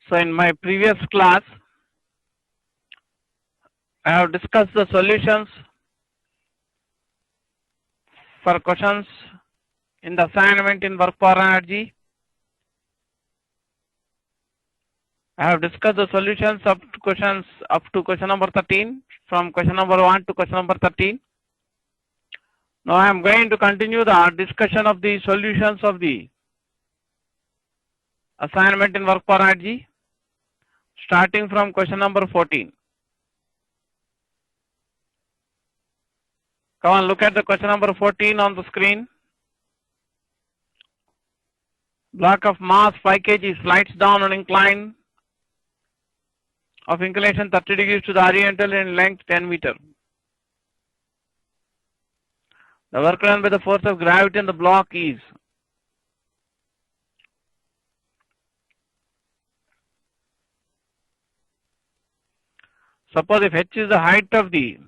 So in my previous class, I have discussed the solutions for questions in the assignment in work power energy. I have discussed the solutions up to question number 13, from question number 1 to question number 13. Now I am going to continue the discussion of the solutions of the assignment in work power energy, starting from question number 14. Come on, look at the question number 14 on the screen. Block of mass 5 kg slides down an incline of inclination 30 degrees to the horizontal in length 10 meter. The work done by the force of gravity on the block is. Suppose if h is the height of the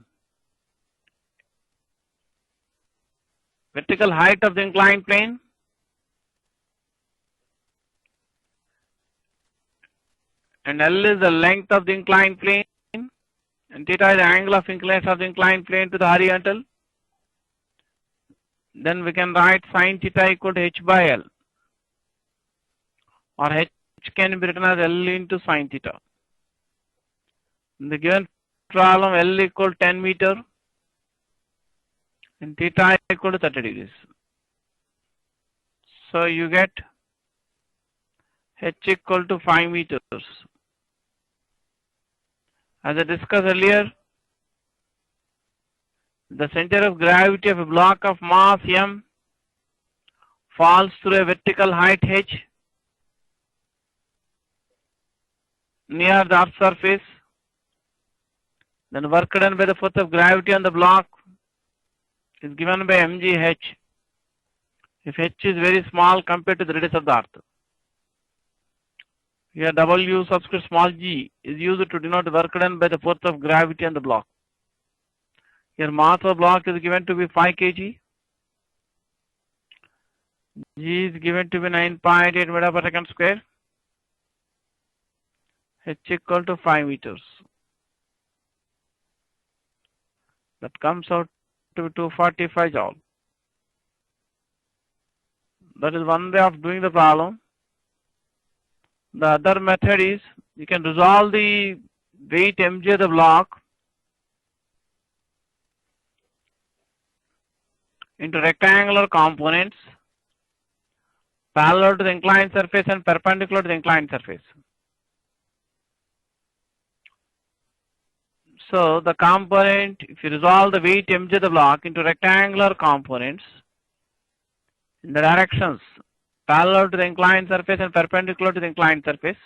vertical height of the inclined plane, and L is the length of the inclined plane, and theta is the angle of inclination of the inclined plane to the horizontal, then we can write sin theta equal to h by L, or h can be written as L into sin theta. In the given problem, L equal 10 meter and theta equal to 30 degrees. So you get h equal to 5 meters. As I discussed earlier, the center of gravity of a block of mass m falls through a vertical height h near the earth's surface. Then work done by the force of gravity on the block is given by mgh if h is very small compared to the radius of the earth. Here W subscript small g is used to denote work done by the force of gravity on the block. Here mass of block is given to be 5 kg. G is given to be 9.8 meter per second square. H equal to 5 meters. That comes out to be 245 joule. That is one way of doing the problem. The other method is you can resolve the weight mg of the block into rectangular components parallel to the inclined surface and perpendicular to the inclined surface. So the component, if you resolve the weight mg of the block into rectangular components in the directions parallel to the inclined surface and perpendicular to the inclined surface,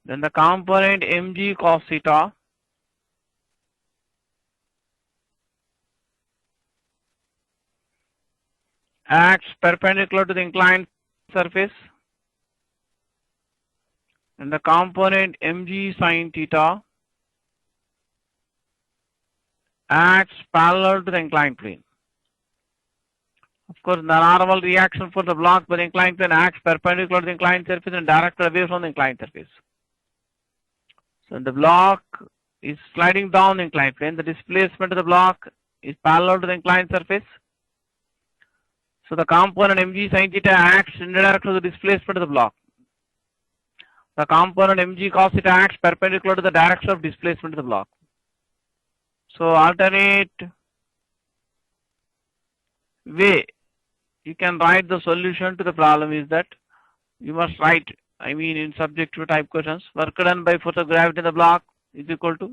then the component mg cos theta acts perpendicular to the inclined surface, and the component mg sin theta acts parallel to the inclined plane. Of course, the normal reaction for the block by the inclined plane acts perpendicular to the inclined surface and directed away from the inclined surface. So the block is sliding down the inclined plane. The displacement of the block is parallel to the inclined surface. So the component mg sin theta acts in the direction of the displacement of the block. The component mg cos theta acts perpendicular to the direction of displacement of the block. So alternate way you can write the solution to the problem is that you must write, in subjective type questions, work done by force of gravity in the block is equal to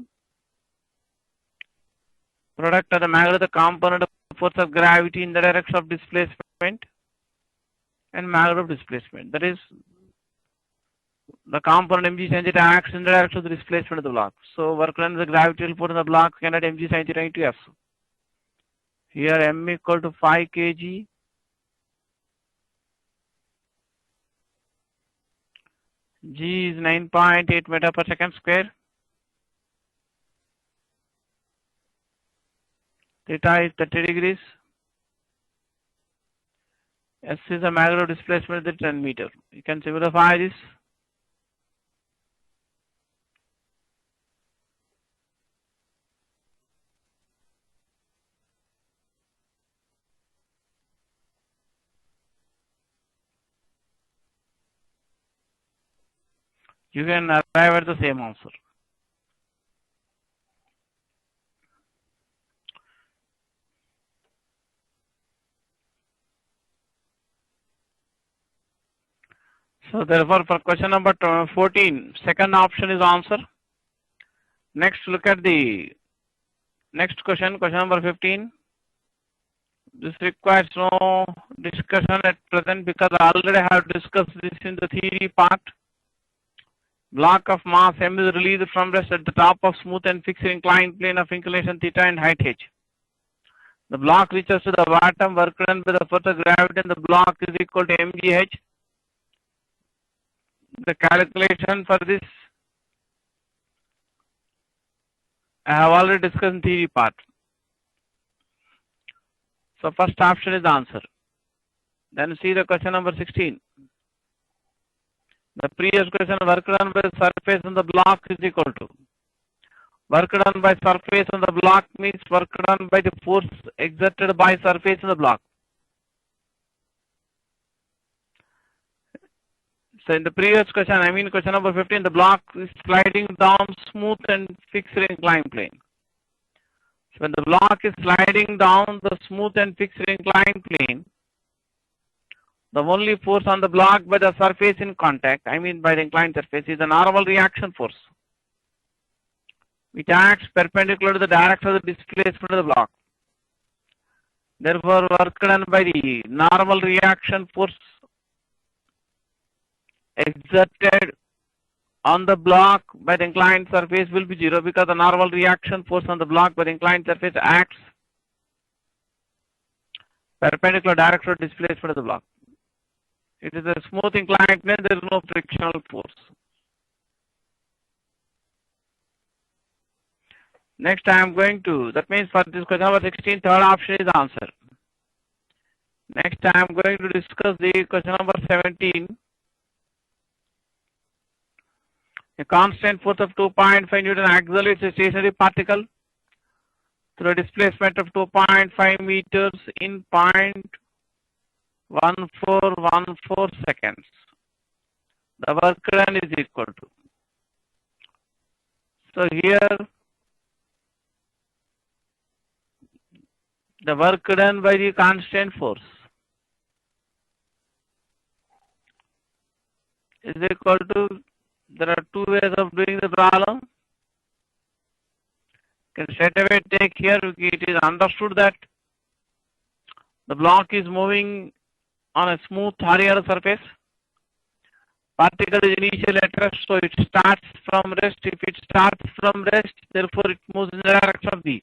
product of the magnitude of the component of force of gravity in the direction of displacement and magnitude of displacement. That is, the component mg sin theta acts in the direction of the displacement of the block. So work done by the gravitational force in the block cannot mg sin theta into F. Here m equal to 5 kg. G is 9.8 meter per second square. Theta is 30 degrees. S is the magnitude of displacement with 10 meter. You can simplify this. You can arrive at the same answer. So therefore, for question number 14, second option is answer. Next, look at the next question, question number 15. This requires no discussion at present because I already have discussed this in the theory part. Block of mass m is released from rest at the top of smooth and fixed inclined plane of inclination theta and height h. The block reaches to the bottom, work done by the force of gravity and the block is equal to mgh. The calculation for this I have already discussed in theory part. So first option is the answer. Then see the question number 16. The previous question, work done by the surface on the block is equal to. Work done by surface on the block means work done by the force exerted by surface on the block. So in the previous question, I mean question number 15, the block is sliding down smooth and fixed inclined plane. So when the block is sliding down the smooth and fixed inclined plane, the only force on the block by the surface in contact, I mean by the inclined surface, is the normal reaction force, which acts perpendicular to the direction of the displacement of the block. Therefore, work done by the normal reaction force exerted on the block by the inclined surface will be 0 because the normal reaction force on the block by the inclined surface acts perpendicular direction of displacement of the block. It is a smooth inclined plane, there is no frictional force. Next I am going to, that means for this question number 16, third option is the answer. Next I am going to discuss the question number 17. A constant force of 2.5 Newton accelerates a stationary particle through a displacement of 2.5 meters in 0.1414 seconds. The work done is equal to. So here the work done by the constant force is equal to, there are two ways of doing the problem. You can straight away take here, it is understood that the block is moving on a smooth horizontal surface. Particle is initially at rest, so it starts from rest. If it starts from rest, therefore it moves in the direction of the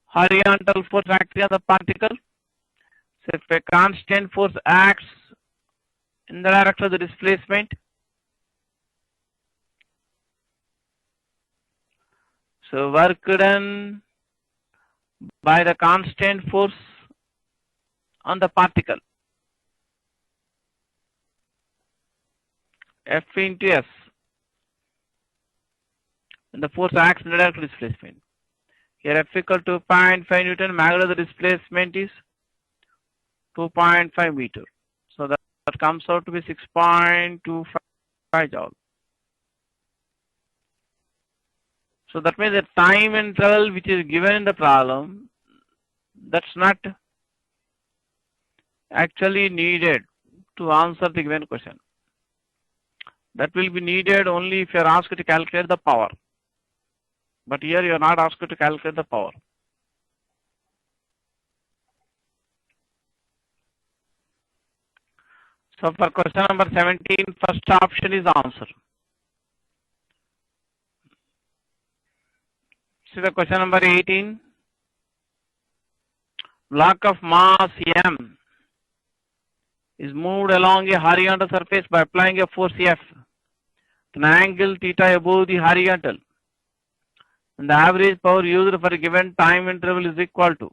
horizontal force acting on the particle. So if a constant force acts in the direction of the displacement, so work done by the constant force on the particle, F into S, and the force acts in the direction of displacement. Here F equal to 0.5 Newton, magnitude of the displacement is 2.5 meter. So that comes out to be 6.25 joule. So that means the time interval which is given in the problem, that's not actually needed to answer the given question. That will be needed only if you are asked to calculate the power. But here you are not asked to calculate the power. So for question number 17, first option is the answer. See the question number 18. Block of mass M is moved along a horizontal surface by applying a force F, an angle theta above the horizontal, and the average power used for a given time interval is equal to.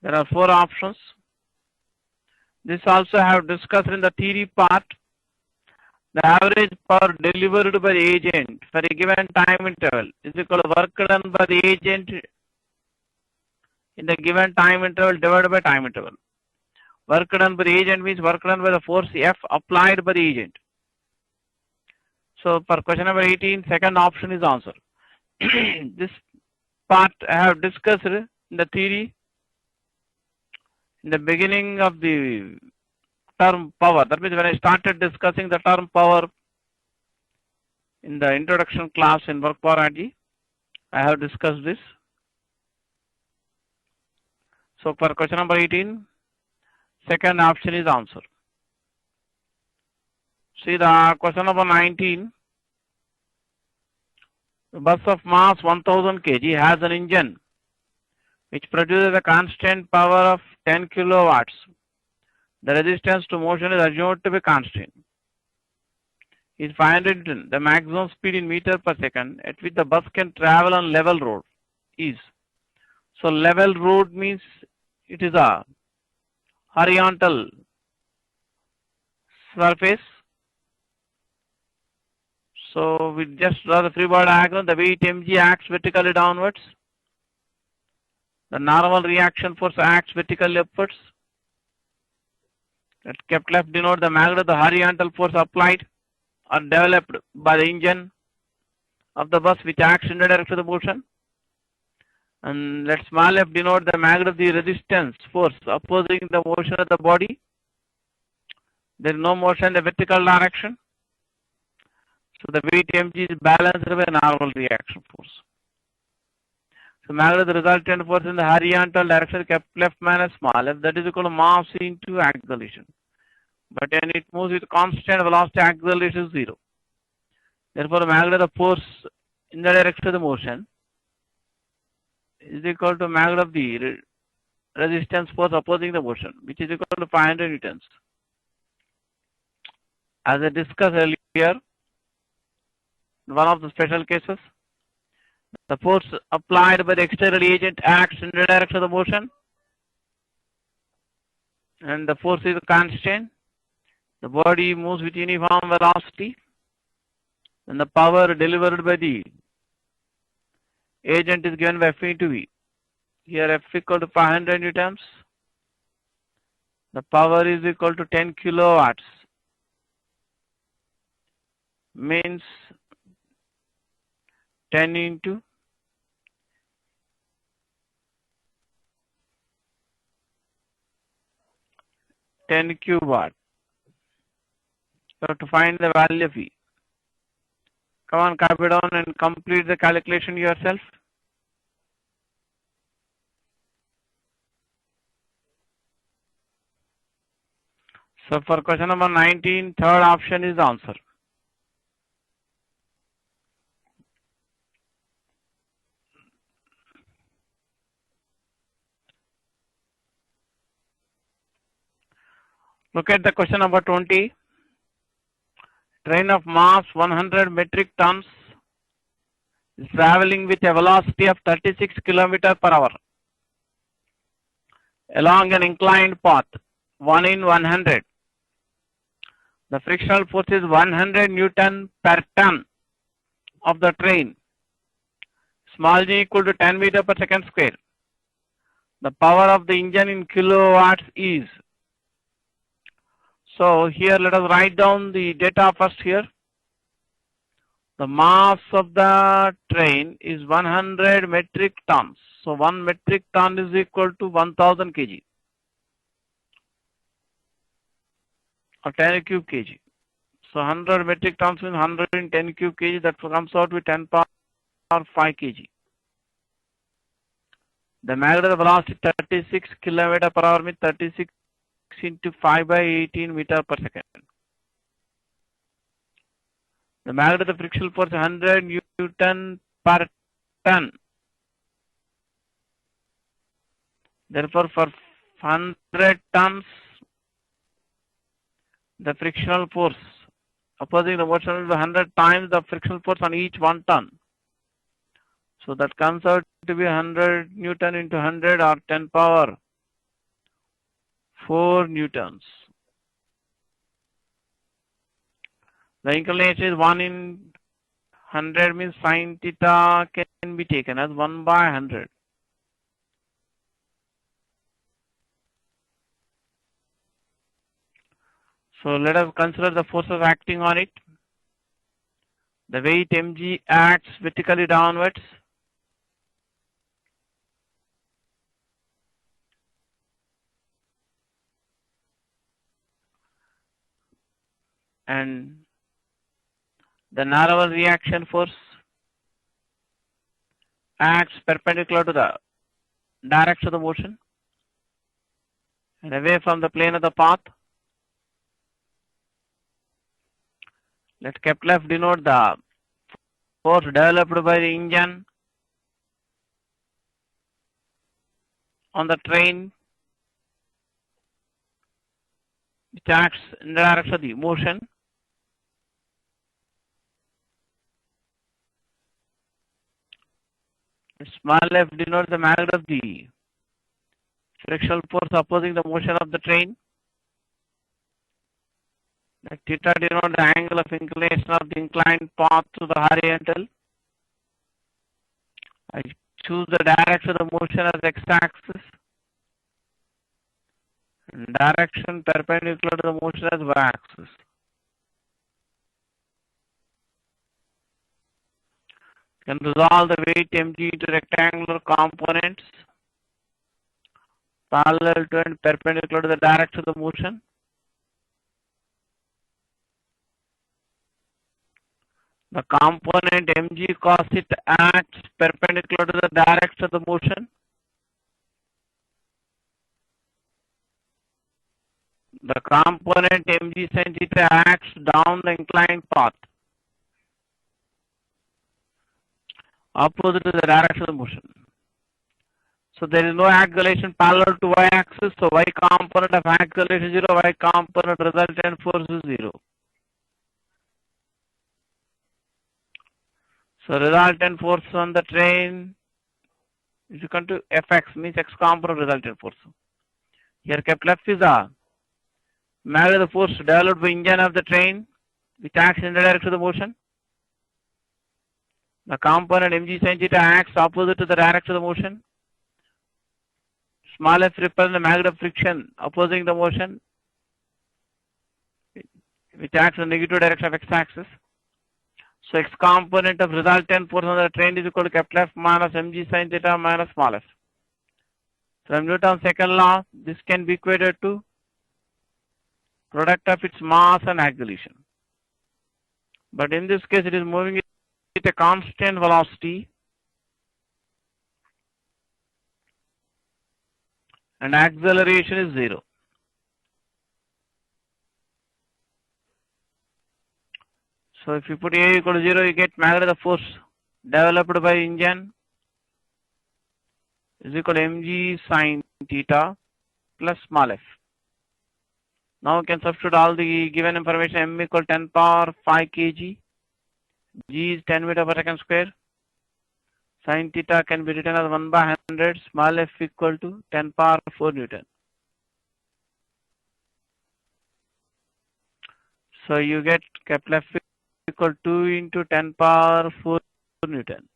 There are four options. This also I have discussed in the theory part. The average power delivered by the agent for a given time interval is equal to work done by the agent in the given time interval divided by time interval. Work done by the agent means work done by the force F applied by the agent. So for question number 18, second option is answer. This part I have discussed in the theory in the beginning of the term power. That means when I started discussing the term power in the introduction class in work power IIT, I have discussed this. So for question number 18, second option is answer. See the question number 19. The bus of mass 1000 kg has an engine which produces a constant power of 10 kilowatts. The resistance to motion is assumed to be constant. Is 500 Newton. The maximum speed in meter per second at which the bus can travel on level road is. So level road means it is a horizontal surface. So we just draw the free body diagram. The weight mg acts vertically downwards. The normal reaction force acts vertically upwards. That kept left denote the magnitude of the horizontal force applied or developed by the engine of the bus which acts in the direction of the motion. And let small f denote the magnitude of the resistance force opposing the motion of the body. There is no motion in the vertical direction. So the weight mg is balanced by normal reaction force. So magnitude of the resultant force in the horizontal direction kept left minus small f, that is equal to mass into acceleration. But when it moves with constant velocity, acceleration is 0. Therefore, the magnitude of the force in the direction of the motion is equal to magnitude of the resistance force opposing the motion, which is equal to 500 newtons. As I discussed earlier, one of the special cases, the force applied by the external agent acts in the direction of the motion, and the force is constant. The body moves with uniform velocity, and the power delivered by the agent is given by F into V. Here F equal to 500 newtons. The power is equal to 10 kilowatts. Means 10 into 10 cube watt. So to find the value of E. Come on, copy down and complete the calculation yourself. So for question number 19, third option is the answer. Look at the question number 20. Train of mass 100 metric tons is traveling with a velocity of 36 km per hour along an inclined path, 1 in 100. The frictional force is 100 Newton per ton of the train. Small g equal to 10 meter per second square. The power of the engine in kilowatts is. So here let us write down the data first here. The mass of the train is 100 metric tons. So 1 metric ton is equal to 1000 kg or 10 cube kg. So 100 metric tons means 110 cube kg. That comes out with 10 power 5 kg. The magnitude of velocity 36 km per hour means 36 into 5 by 18 meter per second. The magnitude of the frictional force 100 Newton per ton. Therefore, for 100 tons, the frictional force opposing the motion will be 100 times the frictional force on each 1 ton. So that comes out to be 100 Newton into 100 or 10 power 4 newtons. The inclination is 1 in 100 means sin theta can be taken as 1 by 100. So let us consider the forces acting on it. The weight mg acts vertically downwards. And the narrower reaction force acts perpendicular to the direction of the motion and away from the plane of the path. Let Kepler denote the force developed by the engine on the train which acts in the direction of the motion. Small f denotes the magnitude of the frictional force opposing the motion of the train. Like theta denotes the angle of inclination of the inclined path to the horizontal. I choose the direction of the motion as x-axis and direction perpendicular to the motion as y-axis. Can resolve the weight mg into rectangular components parallel to and perpendicular to the direction of the motion. The component mg cos it acts perpendicular to the direction of the motion. The component mg sin theta acts down the inclined path opposite to the direction of the motion. So there is no acceleration parallel to y-axis. So y component of acceleration is 0, y component resultant force is 0. So resultant force on the train is equal to fx, means x component resultant force. Here Kepler is the magnitude of the force developed by engine of the train which acts in the direction of the motion. The component mg sin theta acts opposite to the direction of the motion. Small f represents the magnitude of friction opposing the motion which acts in the negative direction of x-axis. So x component of resultant force on the train is equal to capital F minus mg sin theta minus small f. From Newton's second law, this can be equated to product of its mass and acceleration. But in this case, it is moving at a constant velocity and acceleration is 0. So if you put A equal to 0, you get magnitude of force developed by engine is equal to mg sin theta plus small f. Now we can substitute all the given information. M equal to 10 power 5 kg, g is 10 meter per second square, sin theta can be written as 1 by 100, small f equal to 10 power 4 Newton. So you get Kepler equal 2 into 10 power 4 Newton.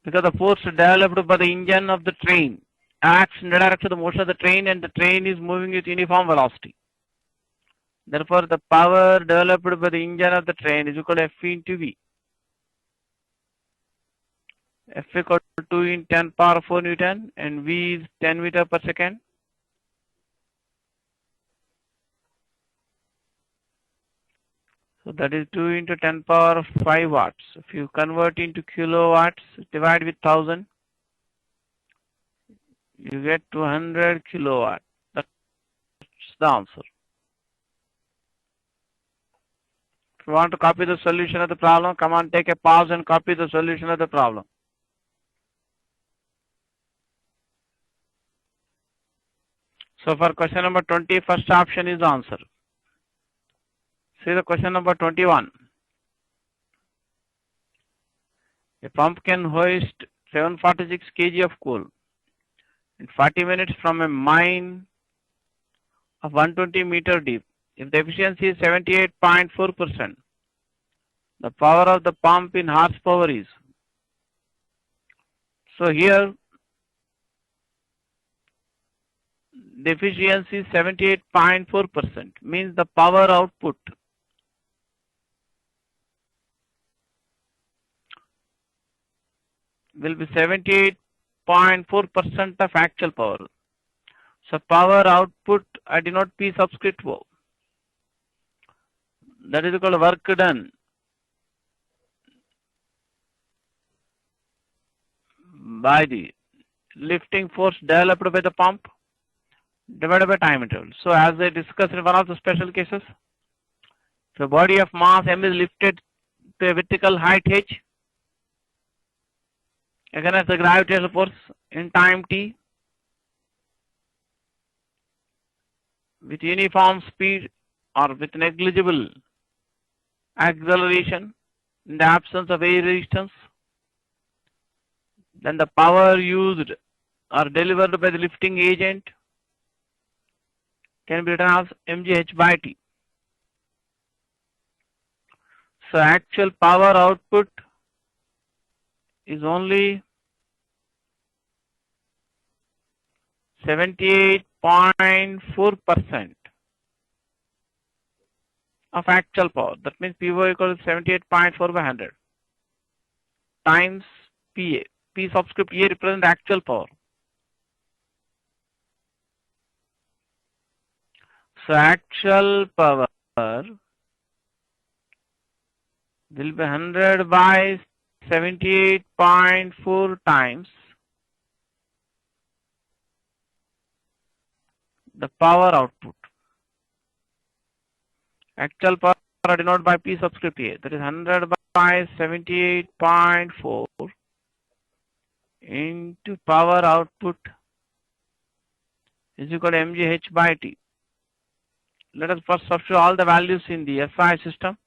Because the force developed by the engine of the train acts in the direction of the motion of the train and the train is moving with uniform velocity. Therefore, the power developed by the engine of the train is equal to F into V. F equal to 2 in 10 power 4 Newton and V is 10 meter per second. So that is 2 into 10 power 5 watts. If you convert into kilowatts, divide with 1000, you get 200 kilowatt. That's the answer. If you want to copy the solution of the problem, come on, take a pause and copy the solution of the problem. So for question number 20, first option is the answer. See the question number 21. A pump can hoist 746 kg of coal in 40 minutes from a mine of 120-meter deep. If the efficiency is 78.4%, the power of the pump in horsepower is. So here the efficiency is 78.4%, means the power output will be 78.4% of actual power. So power output I denote P subscript O. That is equal to work done by the lifting force developed by the pump divided by time interval. So as I discussed in one of the special cases, if a body of mass m is lifted to a vertical height h against the gravitational force in time t with uniform speed or with negligible acceleration in the absence of air resistance, then the power used or delivered by the lifting agent can be written as mgh by t. So actual power output is only 78.4% of actual power. That means PO equals 78.4 by 100 times PA. P subscript A represents actual power. So actual power will be 100 by 78.4 times the power output. Actual power denoted by P subscript A, that is 100 by 78.4 into power output is equal to mgh by t. Let us first substitute all the values in the SI system.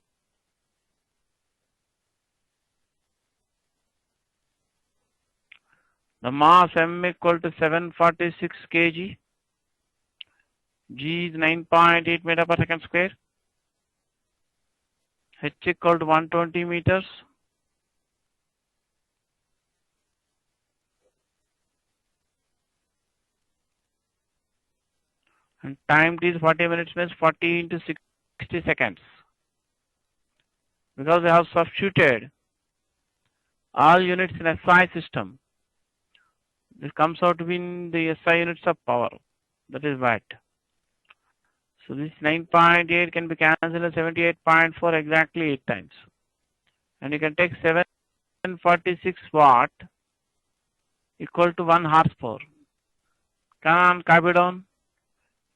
The mass m equal to 746 kg, g is 9.8 meter per second square, h equal to 120 meters, and time t is 40 minutes, means 40 into 60 seconds. Because we have substituted all units in SI system, this comes out to be in the SI units of power, that is watt. So this 9.8 can be cancelled as 78.4 exactly 8 times. And you can take 746 watt equal to 1 horsepower. Come on, copy it down.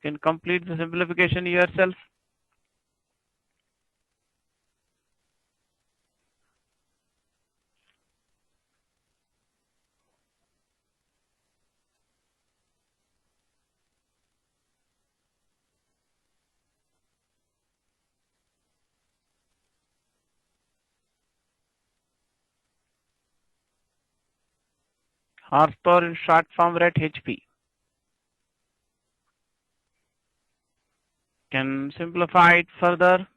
You can complete the simplification yourself. Horsepower in short form rate HP. Can simplify it further.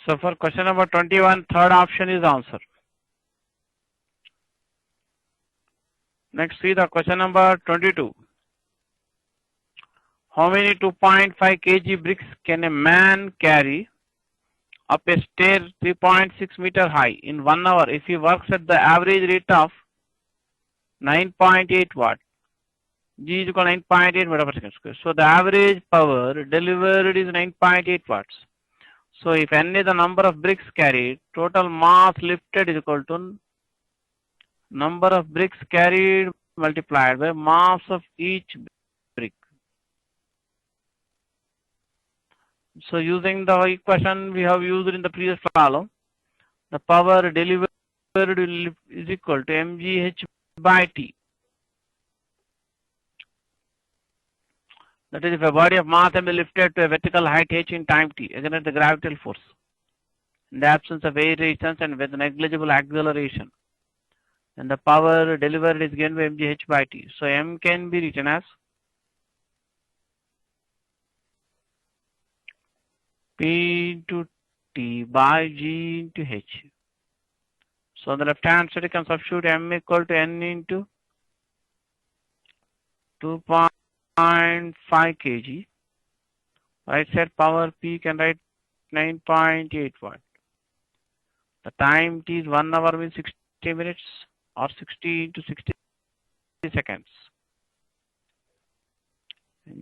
So for question number 21, third option is answer. Next, see the question number 22. How many 2.5 kg bricks can a man carry up a stair 3.6 meter high in 1 hour if he works at the average rate of 9.8 watt? G is equal to 9.8 meter per second square. So the average power delivered is 9.8 watts. So if n is the number of bricks carried, total mass lifted is equal to number of bricks carried multiplied by mass of each brick. So using the equation we have used in the previous problem, the power delivered is equal to mgh by t. That is, if a body of mass m is lifted to a vertical height h in time t against the gravitational force, in the absence of air resistance and with negligible acceleration, then the power delivered is given by mgh by t. So m can be written as P into T by G into H. So on the left hand side you can substitute M equal to N into 2.5 kg. Right side power P can write 9.8 watt. The time T is 1 hour means 60 minutes or 60 into 60 seconds.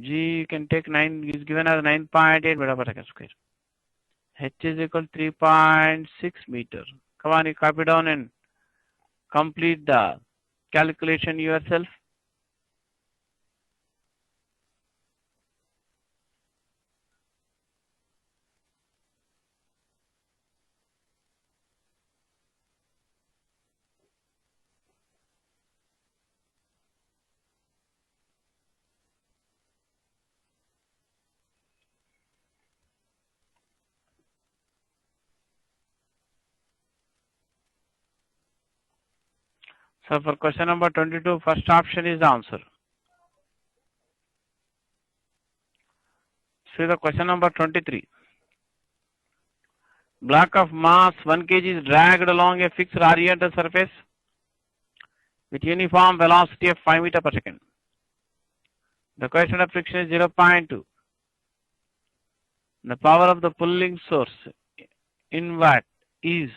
G you can take 9 is given as 9.8 meter per second square. H is equal to 3.6 meter. Come on, you copy down and complete the calculation yourself. So for question number 22, first option is the answer. See the question number 23. Block of mass 1 kg is dragged along a fixed horizontal surface with uniform velocity of 5 meter per second. The coefficient of friction is 0.2. The power of the pulling source in watt is.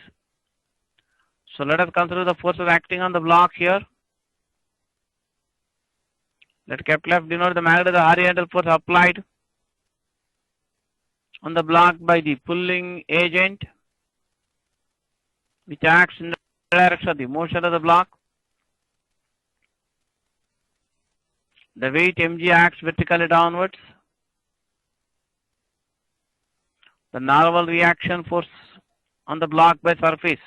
So let us consider the forces acting on the block here. Let capital F denote the magnitude of the horizontal force applied on the block by the pulling agent, which acts in the direction of the motion of the block. The weight mg acts vertically downwards. The normal reaction force on the block by surface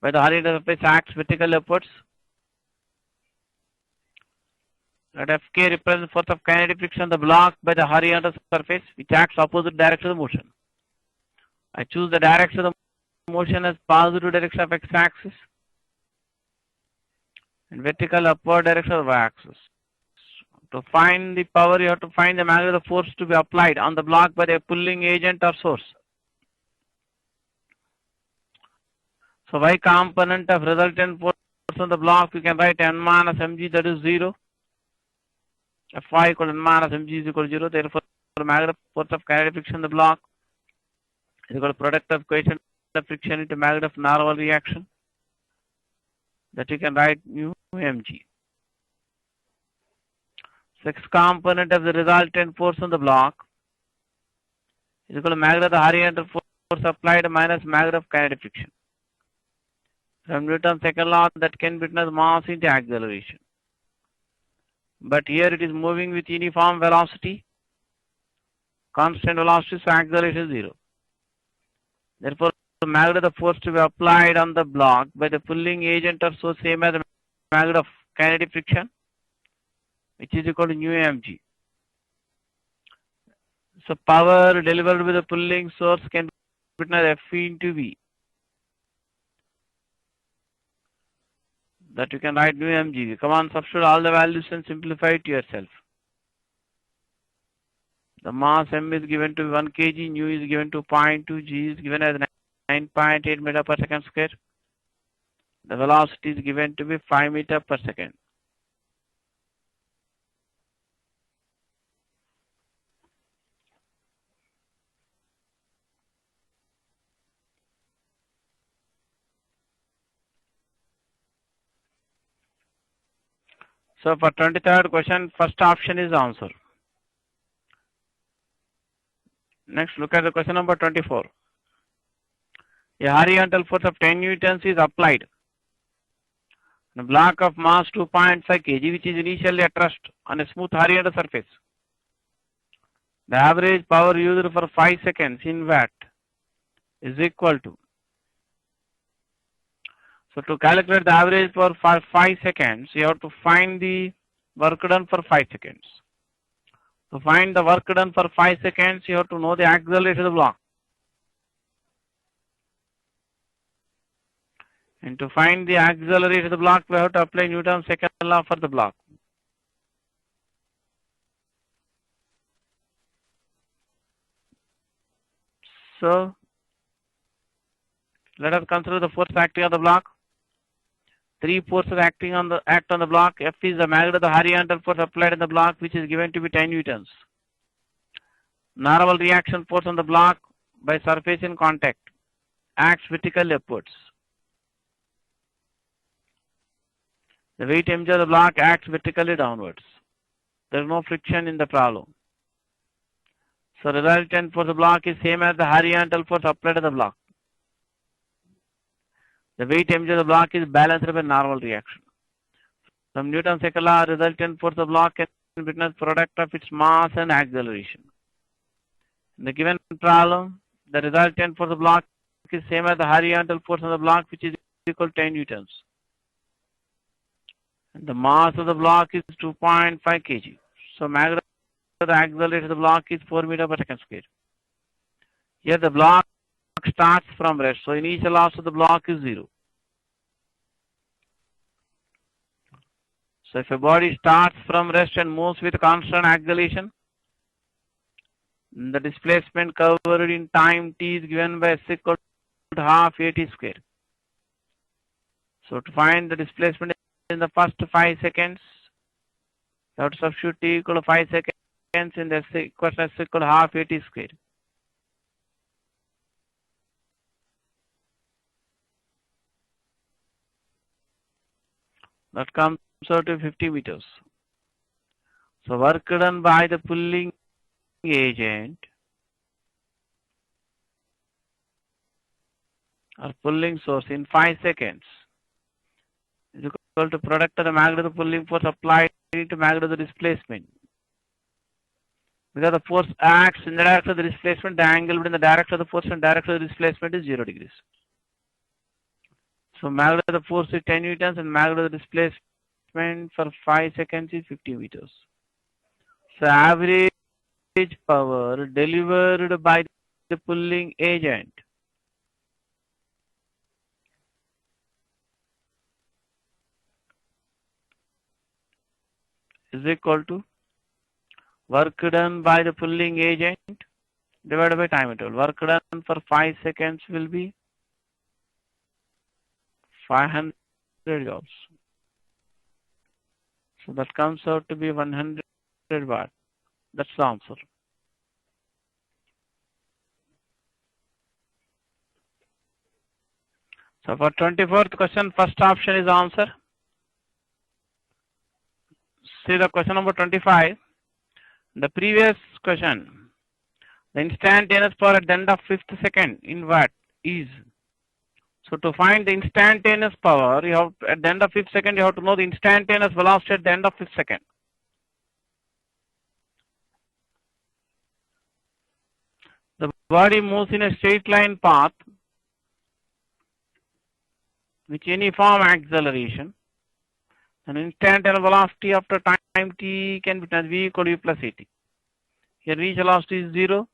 by the horizontal surface acts vertically upwards. Let Fk represent force of kinetic friction on the block by the horizontal surface, which acts opposite direction of the motion. I choose the direction of the motion as positive direction of x-axis and vertical upward direction of y-axis. To find the power, you have to find the magnitude of the force to be applied on the block by the pulling agent or source. So y component of resultant force on the block, we can write n minus mg, that is 0. Fy equal to n minus mg is equal to 0. Therefore, the magnitude of force of kinetic friction on the block is equal to product of coefficient of friction into magnitude of normal reaction. That you can write mu mg. X component of the resultant force on the block is equal to magnitude of the horizontal force applied minus magnitude of kinetic friction. From Newton's second law, that can be written as mass into acceleration. But here it is moving with uniform velocity, constant velocity, so acceleration is 0. Therefore, the magnitude of the force to be applied on the block by the pulling agent or so same as the magnitude of kinetic friction, which is equal to nu mg. So power delivered by the pulling source can be written as F into V. That you can write nu mg. Come on, substitute all the values and simplify it yourself. The mass m is given to 1 kg, nu is given to 0.2, g is given as 9.8 meter per second square. The velocity is given to be 5 meter per second. So for 23rd question, first option is the answer. Next, look at the question number 24. A horizontal force of 10 newtons is applied on a block of mass 2.5 kg, which is initially at rest on a smooth horizontal surface. the average power used for 5 seconds in watt is equal to. So to calculate the average power for 5 seconds, you have to find the work done for 5 seconds. To find the work done for 5 seconds, you have to know the acceleration of the block. And to find the acceleration of the block, we have to apply Newton's second law for the block. So, let us consider the force acting on the block. 3 forces act on the block. F is the magnitude of the horizontal force applied on the block, which is given to be 10 newtons. Normal reaction force on the block by surface in contact acts vertically upwards. The weight mg of the block acts vertically downwards. There is no friction in the problem. So resultant force of the block is same as the horizontal force applied to the block. The weight mg of the block is balanced by normal reaction. From Newton's second law, resultant force of the block can be written as product of its mass and acceleration. In the given problem, the resultant force of the block is same as the horizontal force of the block, which is equal to 10 newtons. And the mass of the block is 2.5 kg. So magnitude of the acceleration of the block is 4 meters per second square. Here the block starts from rest. So initial loss of the block is 0. So if a body starts from rest and moves with constant acceleration, the displacement covered in time t is given by s equal to half at square. So to find the displacement in the first 5 seconds, you have to substitute t equal to 5 seconds in the equation s equal to half at square. That comes out to 50 meters. So work done by the pulling agent or pulling source in 5 seconds is equal to product of the magnitude of the pulling force applied into magnitude of the displacement. Because the force acts in the direction of the displacement, the angle between the direction of the force and direction of the displacement is 0 degrees. So magnitude of the force is 10 newtons and magnitude of the displacement for 5 seconds is 50 meters. So average power delivered by the pulling agent is equal to work done by the pulling agent divided by time interval. Work done for 5 seconds will be 500 joules. So that comes out to be 100 watt. That's the answer. So for 24th question, first option is the answer. See the question number 25. The previous question, the instantaneous power at the end of 5th second in watt is. So to find the instantaneous power, you have at the end of 5th second, you have to know the instantaneous velocity at the end of 5th second. The body moves in a straight line path with uniform acceleration. And instantaneous velocity after time t can be written as v equal to u plus at. Here initial velocity is 0.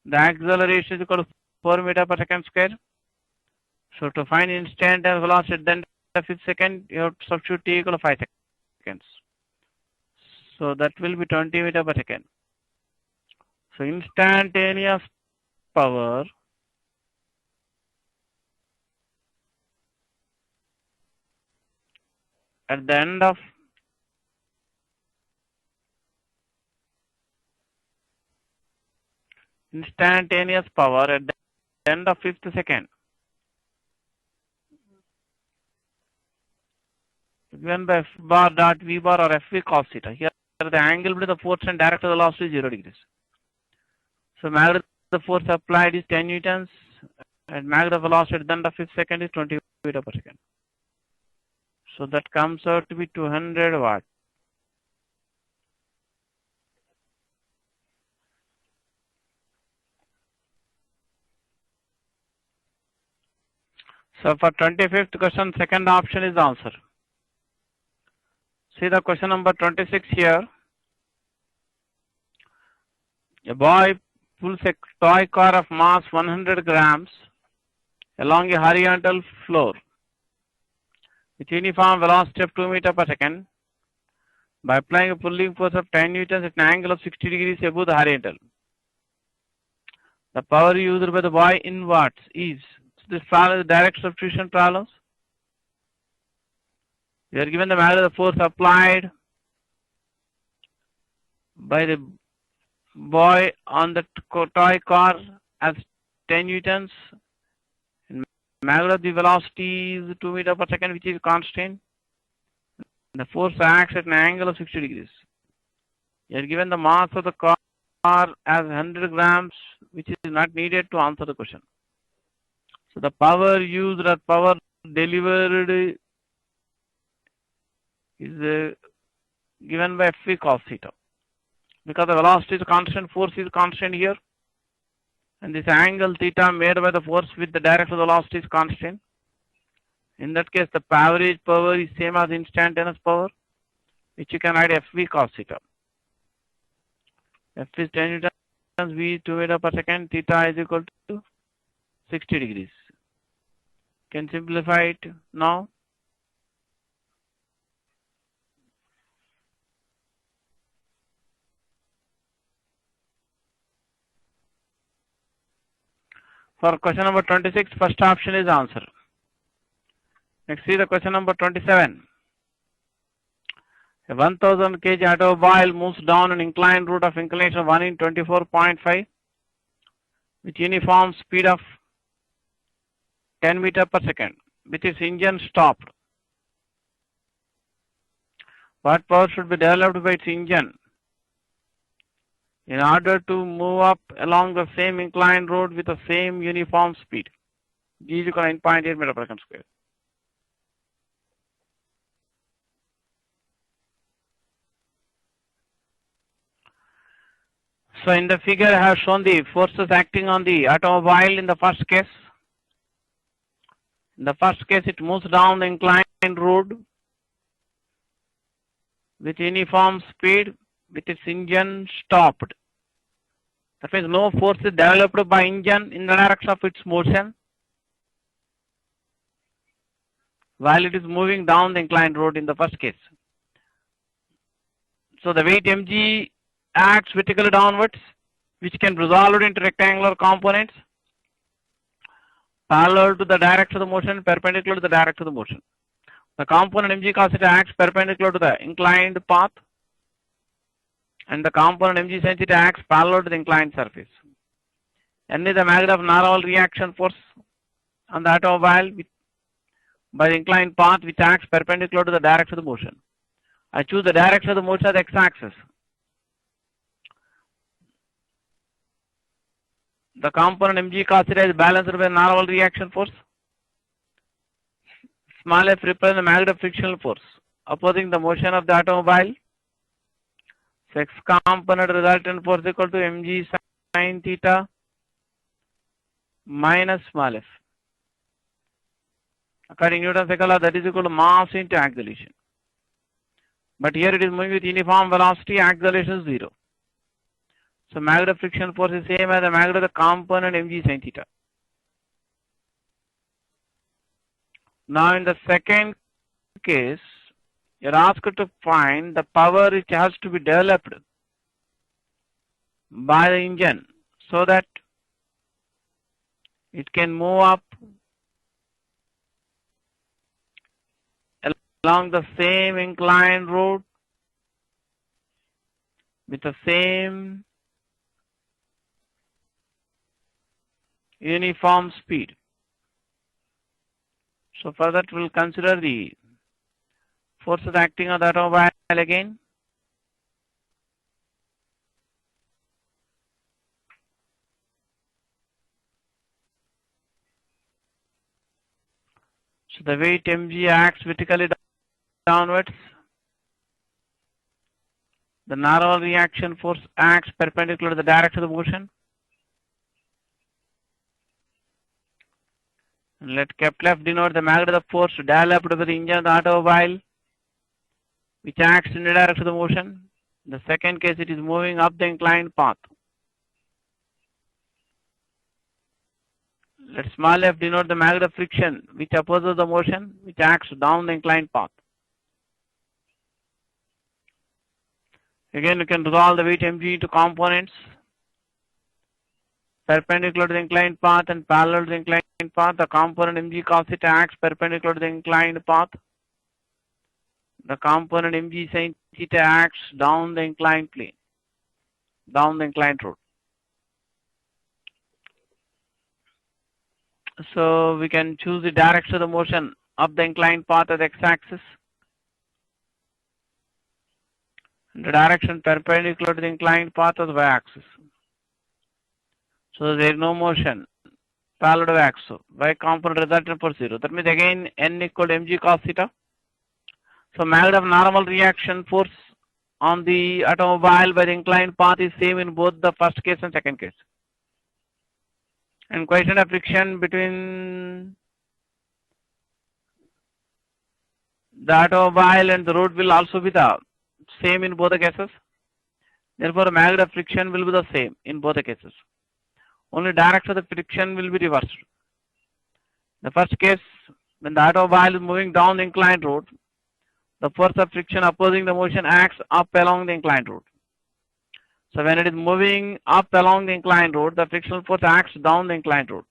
The acceleration is equal to 4 meters per second square. So to find instantaneous velocity at the end of 5th second, you have to substitute t equal to 5 seconds. So that will be 20 meters per second. So instantaneous power at the end of instantaneous power at the end of 5th second given by f bar dot v bar or fv cos theta. Here the angle between the force and direction of the velocity is 0 degrees. So magnitude of the force applied is 10 newtons and magnitude of velocity at the end of 5th second is 20 meters per second. So that comes out to be 200 watt. So for 25th question, second option is the answer. See the question number 26 here. A boy pulls a toy car of mass 100 grams along a horizontal floor with uniform velocity of 2 meters per second by applying a pulling force of 10 newtons at an angle of 60 degrees above the horizontal. The power used by the boy in watts is. So this problem is direct substitution problems. We are given the value of the force applied by the boy on the toy car as 10 newtons. And magnitude of the velocity is 2 meters per second, which is constant. The force acts at an angle of 60 degrees. You are given the mass of the car as 100 grams, which is not needed to answer the question. So the power used or power delivered is given by F cos theta. Because the velocity is constant, force is constant here. And this angle theta made by the force with the direction of the velocity is constant. In that case, the average power is same as instantaneous power, which you can write F cos theta. F is 10 newtons, V is 2 meters per second, theta is equal to 60 degrees. Can simplify it now. For question number 26, first option is answer. Next, see the question number 27. A 1000 kg automobile moves down an inclined route of inclination 1 in 24.5 with uniform speed of 10 meters per second with its engine stopped. What power should be developed by its engine in order to move up along the same inclined road with the same uniform speed? G is equal to 9.8 meters per second square. So in the figure I have shown the forces acting on the automobile in the first case. In the first case, it moves down the inclined road with uniform speed with its engine stopped. That means no force is developed by engine in the direction of its motion while it is moving down the inclined road in the first case. So the weight mg acts vertically downwards, which can be resolved into rectangular components parallel to the direction of the motion, perpendicular to the direction of the motion. The component mg cos theta acts perpendicular to the inclined path, and the component mg sin theta acts parallel to the inclined surface. N is the magnitude of normal reaction force on the automobile by the inclined path which acts perpendicular to the direction of the motion. I choose the direction of the motion as the x-axis. The component mg cos theta is balanced by normal reaction force. Small f represents the magnitude of frictional force opposing the motion of the automobile. So x component resultant force equal to mg sin theta minus small f. According to Newton's second law, that is equal to mass into acceleration. But here it is moving with uniform velocity, acceleration is 0. So magnitude of friction force is same as the magnitude of the component mg sin theta. Now in the second case, you are asked to find the power which has to be developed by the engine so that it can move up along the same inclined road with the same uniform speed. So for that we will consider the forces acting on the automobile again. So the weight mg acts vertically downwards. The normal reaction force acts perpendicular to the direction of the motion. Let kept left denote the magnitude of the force developed by the engine of the automobile, which acts in the direction of the motion. In the second case, it is moving up the inclined path. Let small f denote the magnitude of friction, which opposes the motion, which acts down the inclined path. Again, you can resolve the weight mg into components perpendicular to the inclined path and parallel to the inclined path. The component mg cos theta acts perpendicular to the inclined path. The component mg sin theta acts down the inclined plane, down the inclined road. So we can choose the direction of the motion up the inclined path as x-axis. The direction perpendicular to the inclined path as y-axis. So there is no motion parallel to y-axis. So y component resultant for 0. That means again n equal to mg cos theta. So magnitude of normal reaction force on the automobile by the inclined path is same in both the first case and second case. And coefficient of friction between the automobile and the road will also be the same in both the cases. Therefore, the magnitude of friction will be the same in both the cases. Only direction of the friction will be reversed. The first case, when the automobile is moving down the inclined road, the force of friction opposing the motion acts up along the inclined road. So when it is moving up along the inclined road, the frictional force acts down the inclined road.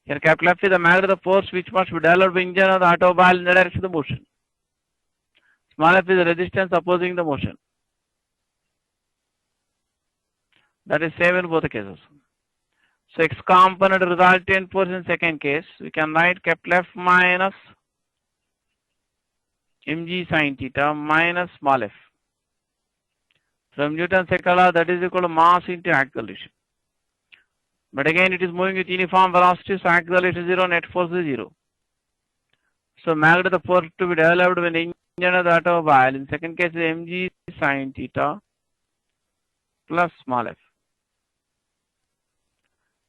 Here capital F is the magnitude of the force which must be developed by the engine of the automobile in the direction of the motion. Small f is the resistance opposing the motion. That is same in both the cases. So x component resultant force in second case, we can write capital F minus mg sin theta minus small f. From Newton's second law, that is equal to mass into acceleration. But again, it is moving with uniform velocity, so acceleration is 0, net force is 0. So magnitude of the force to be developed when the engine of the automobile, in second case is mg sin theta plus small f.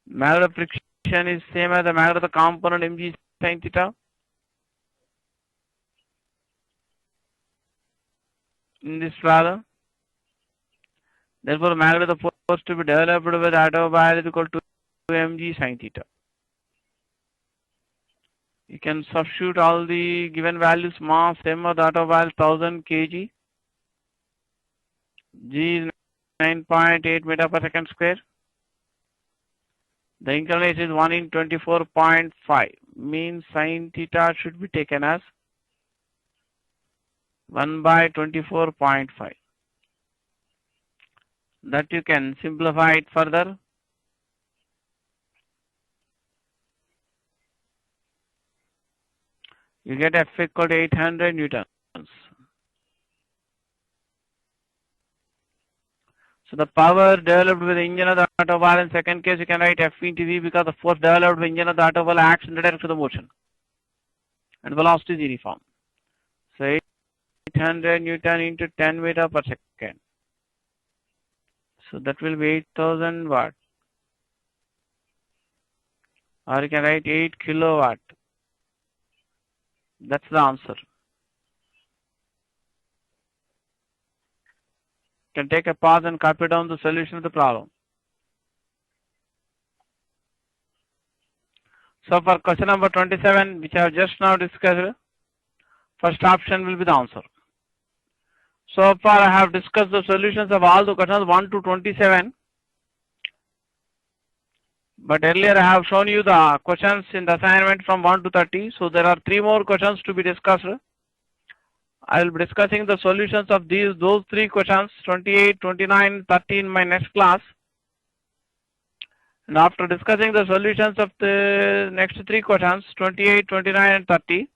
Magnitude of friction is same as the magnitude of the component mg sin theta. In this rather. Therefore, magnitude of the force to be developed by the automobile is equal to mg sin theta. You can substitute all the given values. Mass m of the automobile 1000 kg. G is 9.8 meter per second square. The inclination is 1 in 24.5. Means sin theta should be taken as 1 by 24.5. That you can simplify it further. You get F equal to 800 newtons. So the power developed with the engine of the automobile in second case, you can write F into V because the force developed with the engine of the automobile acts in the direction of the motion. And velocity is uniform. So 800 Newton into 10 meter per second. So that will be 8000 watt. Or you can write 8 kilowatt. That's the answer. You can take a pause and copy down the solution of the problem. So for question number 27, which I have just now discussed, first option will be the answer. So far I have discussed the solutions of all the questions 1 to 27. But earlier I have shown you the questions in the assignment from 1 to 30. So there are 3 more questions to be discussed. I will be discussing the solutions of those 3 questions 28, 29, 30 in my next class. And after discussing the solutions of the next 3 questions 28, 29 and 30,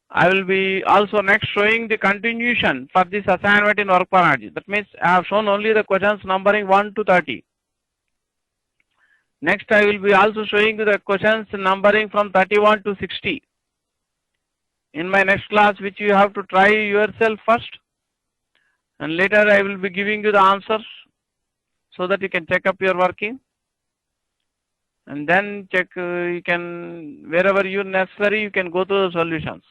I will be also next showing the continuation for this assignment in work for energy. That means I have shown only the questions numbering 1 to 30. Next I will be also showing you the questions numbering from 31 to 60 in my next class, which you have to try yourself first, and later I will be giving you the answers so that you can check up your working. and then check, you can, wherever you necessary, you can go to the solutions.